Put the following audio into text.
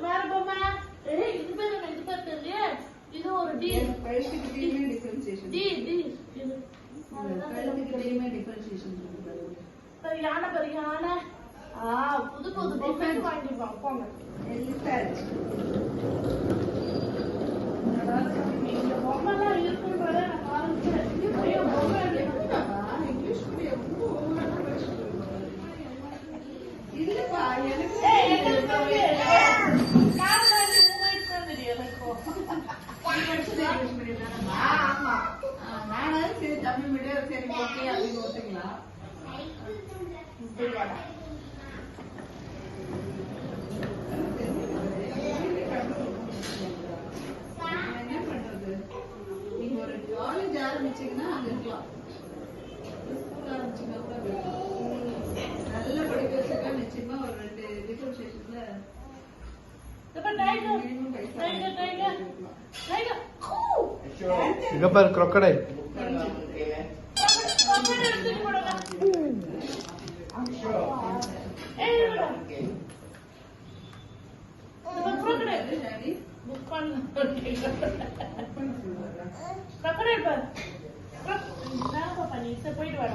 வேற பொம்மை இது பேர் தெரியல. இது ஒரு டி கழுத்துக்கு டீமே டிஃபரன்சியேஷன் டி டி கழுத்துக்கு டீமே டிஃபரன்சியேஷன் பாரு யானை பாரு யானை. புது புது பொம்மை வாங்கிடுவாங்க போங்க. எலிஃபண்ட் இந்த பொம்மைலாம் இருக்குன்றத நான் ஆரம்பிச்சேன். ஐயோ பொம்மை இங்கிலீஷ் மீடியம் இல்லப்பா எனக்கு ஆமா நானும் சரி தமிழ் மீடியம் சரி ஓகே அப்படின்னு ஒத்துக்கலாம். என்ன பண்றது, நீங்க ஒரு காலேஜ் ஆரம்பிச்சீங்கன்னா அங்க இருக்கலாம், ஸ்கூல் ஆரம்பிச்சீங்கன்னா கூட இருக்கலாம். நல்ல படிக்க வச்சுட்டா நிச்சயமா ஒரு 2 டிஃபரன்ஷியேஷன்ல இங்க பாரு crocodile. போயிட்டு வர